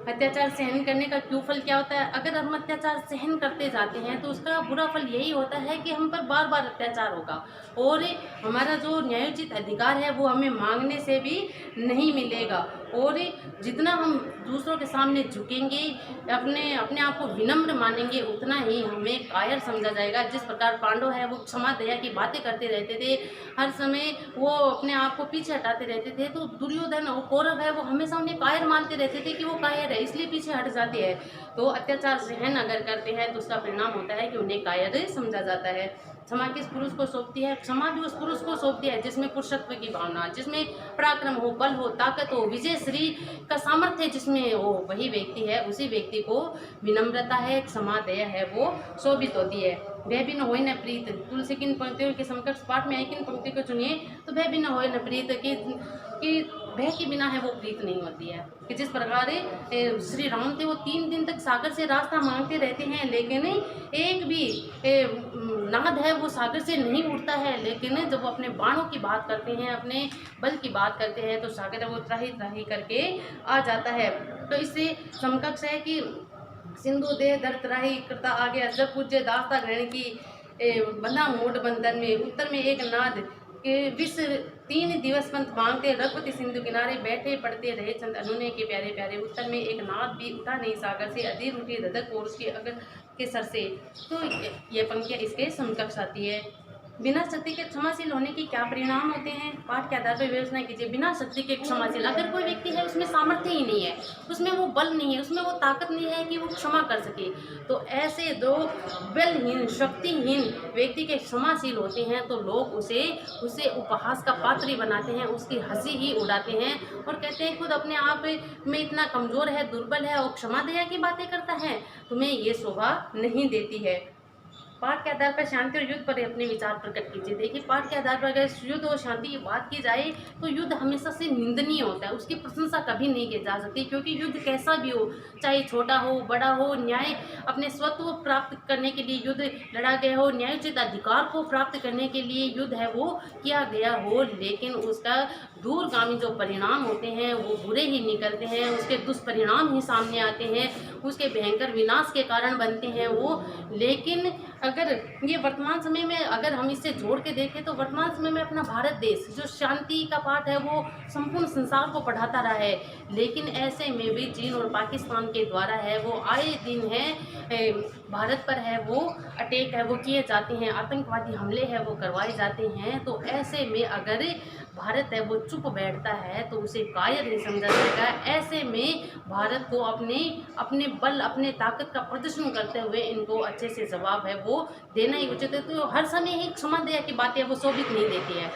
अत्याचार सहन करने का क्यों फल क्या होता है, अगर हम अत्याचार सहन करते जाते हैं तो उसका बुरा फल यही होता है कि हम पर बार बार अत्याचार होगा और हमारा जो न्यायोचित अधिकार है वो हमें मांगने से भी नहीं मिलेगा। और जितना हम दूसरों के सामने झुकेंगे, अपने अपने आप को विनम्र मानेंगे, उतना ही हमें कायर समझा जाएगा। जिस प्रकार पांडव है वो क्षमा दया की बातें करते रहते थे, हर समय वो अपने आप को पीछे हटाते रहते थे, तो दुर्योधन और कौरव है वो हमेशा उन्हें कायर मानते रहते थे कि वो कायर है इसलिए पीछे हट जाते हैं। तो अत्याचार सहन अगर करते हैं तो उसका परिणाम होता है कि उन्हें कायर समझा जाता है। क्षमा किस पुरुष को सौंपती है, क्षमा भी उस पुरुष को सौंपती है जिसमें पुरुषत्व की भावना, जिसमें पराक्रम हो, बल हो, ताकत हो, विजय श्री का सामर्थ्य जिसमें हो, वही व्यक्ति है, उसी व्यक्ति को विनम्रता है, क्षमा दया है वो शोभित होती है। भय भी न होए न प्रीत, तुलसी किन पंक्तियों के समकक्ष पाठ में आई किन पंक्ति को चुनिए, तो भय भी न होए न प्रीत कि भय के बिना है वो प्रीत नहीं होती है। कि जिस प्रकार श्री राम थे वो 3 दिन तक सागर से रास्ता मांगते रहते हैं लेकिन एक भी नाद है वो सागर से नहीं उठता है, लेकिन जब वो अपने बाणों की बात करते हैं, अपने बल की बात करते हैं तो सागर वो त्राही त्राही करके आ जाता है। तो इससे समकक्ष है कि सिंधु देह दर त्राही करता आ गया, जब पूज्य दास्ता ग्रहण की बंधा मूड बंधन में, उत्तर में एक नाद के विश्व 3 दिवस पंथ मांगते, रघुपति सिंधु किनारे बैठे पढ़ते रहे चंद अनुनय के प्यारे प्यारे, उत्तर में एक नाद भी उठा नहीं सागर से, अधीर उठी धधक और उसके अगर के सर से। तो ये पंक्तियाँ इसके समकक्ष आती है। बिना शक्ति के क्षमाशील होने की क्या परिणाम होते हैं, पाठ के आधार पर विवेचना कीजिए। बिना शक्ति के क्षमाशील, अगर कोई व्यक्ति है उसमें सामर्थ्य ही नहीं है, उसमें वो बल नहीं है, उसमें वो ताकत नहीं है कि वो क्षमा कर सके, तो ऐसे दो बलहीन शक्तिहीन व्यक्ति के क्षमाशील होते हैं तो लोग उसे उपहास का पात्र ही बनाते हैं, उसकी हंसी ही उड़ाते हैं और कहते हैं खुद अपने आप में इतना कमज़ोर है, दुर्बल है और क्षमा दया की बातें करता है, तुम्हें ये शोभा नहीं देती है। पाठ के आधार पर शांति और युद्ध पर अपने विचार प्रकट कीजिए। देखिए, पाठ के आधार पर अगर युद्ध और शांति की बात की जाए तो युद्ध हमेशा से निंदनीय होता है, उसकी प्रशंसा कभी नहीं की जा सकती, क्योंकि युद्ध कैसा भी हो, चाहे छोटा हो बड़ा हो, न्याय अपने स्वत्व प्राप्त करने के लिए युद्ध लड़ा गया हो, न्यायोचित अधिकार को प्राप्त करने के लिए युद्ध है वो किया गया हो, लेकिन उसका दूरगामी जो परिणाम होते हैं वो बुरे ही निकलते हैं, उसके दुष्परिणाम ही सामने आते हैं, उसके भयंकर विनाश के कारण बनते हैं वो। लेकिन अगर ये वर्तमान समय में अगर हम इससे जोड़ के देखें तो वर्तमान समय में अपना भारत देश जो शांति का पाठ है वो संपूर्ण संसार को पढ़ाता रहा है, लेकिन ऐसे में भी चीन और पाकिस्तान के द्वारा है वो आए दिन है भारत पर है वो अटैक है वो किए जाते हैं, आतंकवादी हमले है वो करवाए जाते हैं। तो ऐसे में अगर भारत है वो चुप बैठता है तो उसे कायर नहीं समझा जाएगा। ऐसे में भारत को अपने बल अपने ताकत का प्रदर्शन करते हुए इनको अच्छे से जवाब है वो देना ही उचित है। तो हर समय ही क्षमा दया की बातें वो शोभित नहीं देती है,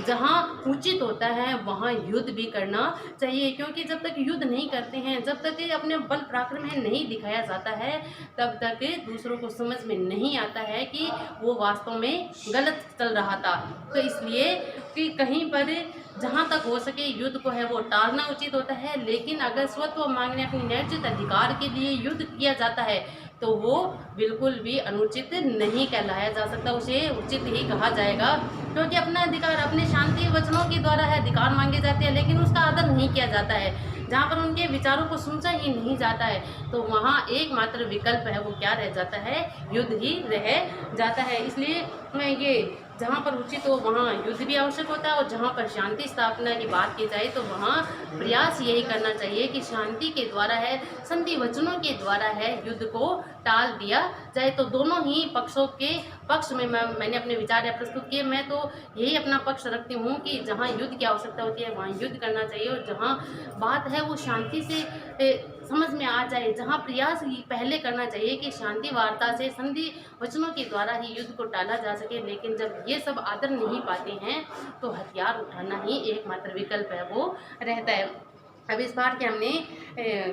जहाँ उचित होता है वहाँ युद्ध भी करना चाहिए, क्योंकि जब तक युद्ध नहीं करते हैं, जब तक अपने बल पराक्रम है नहीं दिखाया जाता है, तब तक दूसरों को समझ में नहीं आता है कि वो वास्तव में गलत चल रहा था। तो इसलिए कि कहीं पर जहाँ तक हो सके युद्ध को है वो टालना उचित होता है, लेकिन अगर स्वत्व मांगने अपने न्यायोचित अधिकार के लिए युद्ध किया जाता है तो वो बिल्कुल भी अनुचित नहीं कहलाया जा सकता, उसे उचित ही कहा जाएगा, क्योंकि अपना अधिकार अपने शांति वचनों के द्वारा है अधिकार मांगे जाते हैं, लेकिन उसका आदर नहीं किया जाता है। जहाँ पर उनके विचारों को समझा ही नहीं जाता है तो वहाँ एकमात्र विकल्प है वो क्या रह जाता है, युद्ध ही रह जाता है। इसलिए मैं ये जहाँ पर उचित हो वहाँ युद्ध भी आवश्यक होता है, और जहाँ पर शांति स्थापना की बात की जाए तो वहाँ प्रयास यही करना चाहिए कि शांति के द्वारा है, संधि वचनों के द्वारा है युद्ध को टाल दिया जाए। तो दोनों ही पक्षों के पक्ष में मैंने अपने विचार प्रस्तुत किए। मैं तो यही अपना पक्ष रखती हूँ कि जहाँ युद्ध की आवश्यकता होती है वहाँ युद्ध करना चाहिए, और जहाँ बात है वो शांति से समझ में आ जाए, जहाँ प्रयास ही पहले करना चाहिए कि शांति वार्ता से, संधि वचनों के द्वारा ही युद्ध को टाला जा सके, लेकिन जब ये सब आदर नहीं पाते हैं तो हथियार उठाना ही एकमात्र विकल्प है वो रहता है। अब इस बार के हमने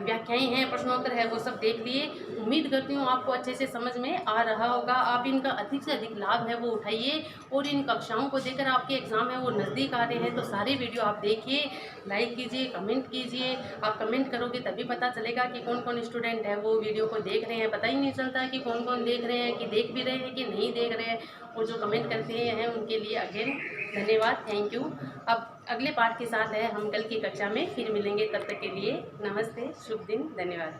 व्याख्याएं हैं, प्रश्नोत्तर है, वो सब देख लिए। उम्मीद करती हूँ आपको अच्छे से समझ में आ रहा होगा। आप इनका अधिक से अधिक लाभ है वो उठाइए, और इन कक्षाओं को देकर आपके एग्ज़ाम है वो नज़दीक आ रहे हैं तो सारी वीडियो आप देखिए, लाइक कीजिए, कमेंट कीजिए। आप कमेंट करोगे तभी पता चलेगा कि कौन कौन स्टूडेंट है वो वीडियो को देख रहे हैं। पता ही नहीं चलता कि कौन कौन देख रहे हैं, कि देख भी रहे हैं कि नहीं देख रहे हैं। और जो कमेंट करते हैं उनके लिए अगेन धन्यवाद, थैंक यू। अब अगले पाठ के साथ है हम कल की कक्षा में फिर मिलेंगे, तब तक के लिए नमस्ते, शुभ दिन, धन्यवाद।